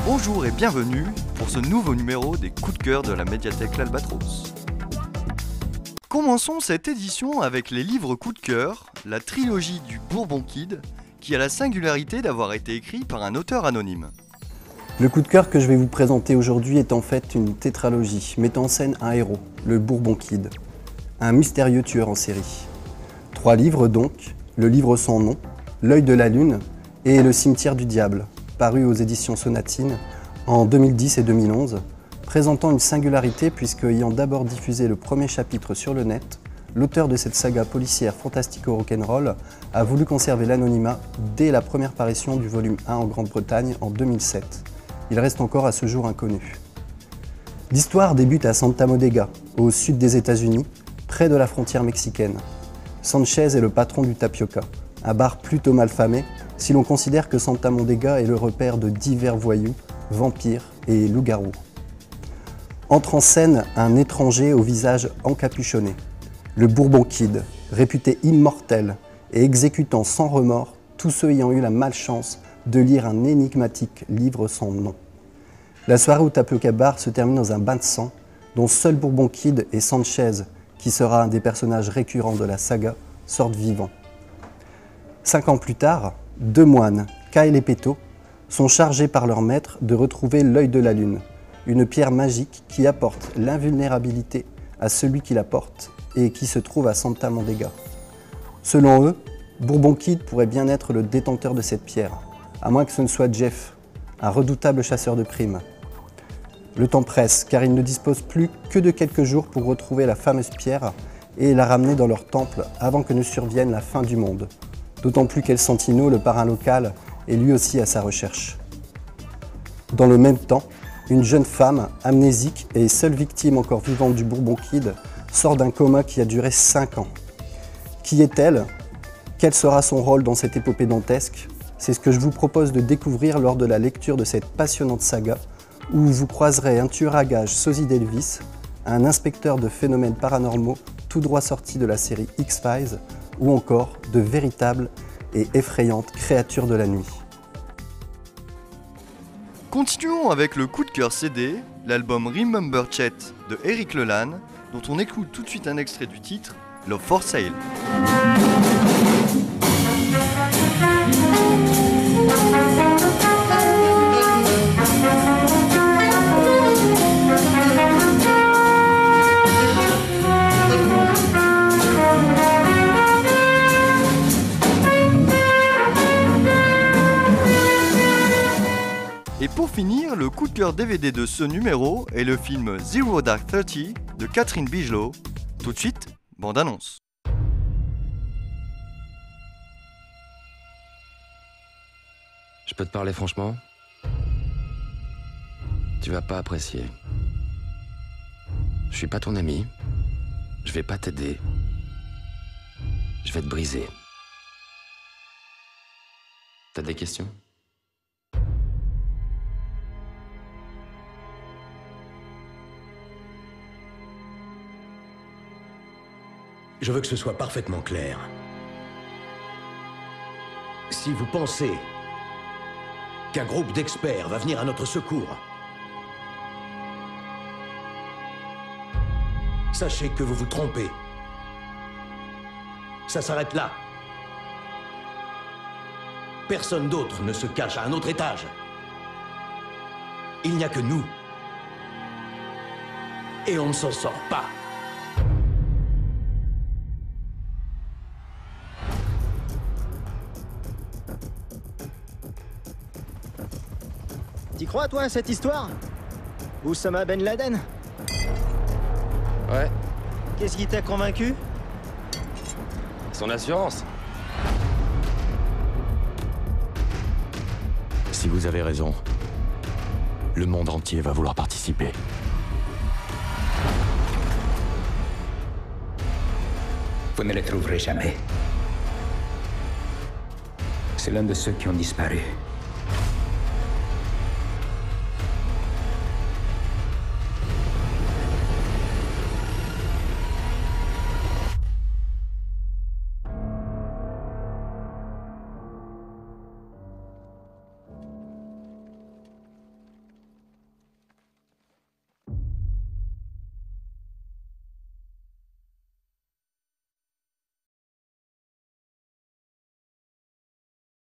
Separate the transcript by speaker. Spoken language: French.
Speaker 1: Bonjour et bienvenue pour ce nouveau numéro des coups de cœur de la médiathèque L'Albatros. Commençons cette édition avec les livres coups de cœur, la trilogie du Bourbon Kid, qui a la singularité d'avoir été écrit par un auteur anonyme.
Speaker 2: Le coup de cœur que je vais vous présenter aujourd'hui est en fait une tétralogie mettant en scène un héros, le Bourbon Kid, un mystérieux tueur en série. 3 livres donc, le livre sans nom, L'œil de la lune et Le cimetière du diable, paru aux éditions Sonatine en 2010 et 2011, présentant une singularité puisque, ayant d'abord diffusé le premier chapitre sur le net, l'auteur de cette saga policière fantastico-rock'n'roll a voulu conserver l'anonymat dès la première parution du volume 1 en Grande-Bretagne en 2007. Il reste encore à ce jour inconnu. L'histoire débute à Santa Modega, au sud des États-Unis, près de la frontière mexicaine. Sanchez est le patron du Tapioca, un bar plutôt malfamé si l'on considère que Santa Modega est le repère de divers voyous, vampires et loups-garous. Entre en scène un étranger au visage encapuchonné, le Bourbon Kid, réputé immortel et exécutant sans remords tous ceux ayant eu la malchance de lire un énigmatique livre sans nom. La soirée au Tapioca Bar se termine dans un bain de sang dont seul Bourbon Kid et Sanchez, qui sera un des personnages récurrents de la saga, sortent vivants. 5 ans plus tard, 2 moines, Kyle et Peto, sont chargés par leur maître de retrouver l'œil de la lune, une pierre magique qui apporte l'invulnérabilité à celui qui la porte et qui se trouve à Santa Modega. Selon eux, Bourbon Kid pourrait bien être le détenteur de cette pierre, à moins que ce ne soit Jeff, un redoutable chasseur de primes. Le temps presse car ils ne disposent plus que de quelques jours pour retrouver la fameuse pierre et la ramener dans leur temple avant que ne survienne la fin du monde. D'autant plus qu'El Santino, le parrain local, est lui aussi à sa recherche. Dans le même temps, une jeune femme, amnésique et seule victime encore vivante du Bourbon Kid, sort d'un coma qui a duré 5 ans. Qui est-elle? Quel sera son rôle dans cette épopée dantesque? C'est ce que je vous propose de découvrir lors de la lecture de cette passionnante saga, où vous croiserez un tueur à gages sosie d'Elvis, un inspecteur de phénomènes paranormaux tout droit sorti de la série X-Files, ou encore de véritables et effrayantes créatures de la nuit.
Speaker 1: Continuons avec le coup de cœur CD, l'album Remember Chet de Eric Lelanne, dont on écoute tout de suite un extrait du titre, Love for Sale. Et pour finir, le coup de cœur DVD de ce numéro est le film Zero Dark Thirty de Catherine Bigelow. Tout de suite, bande-annonce.
Speaker 3: Je peux te parler franchement? Tu vas pas apprécier. Je suis pas ton ami. Je vais pas t'aider. Je vais te briser. T'as des questions?
Speaker 4: Je veux que ce soit parfaitement clair. Si vous pensez qu'un groupe d'experts va venir à notre secours, sachez que vous vous trompez. Ça s'arrête là. Personne d'autre ne se cache à un autre étage. Il n'y a que nous. Et on ne s'en sort pas.
Speaker 5: T'y crois, toi, à cette histoire? Oussama Ben Laden?
Speaker 3: Ouais.
Speaker 5: Qu'est-ce qui t'a convaincu?
Speaker 3: Son assurance.
Speaker 6: Si vous avez raison, le monde entier va vouloir participer.
Speaker 7: Vous ne le trouverez jamais. C'est l'un de ceux qui ont disparu.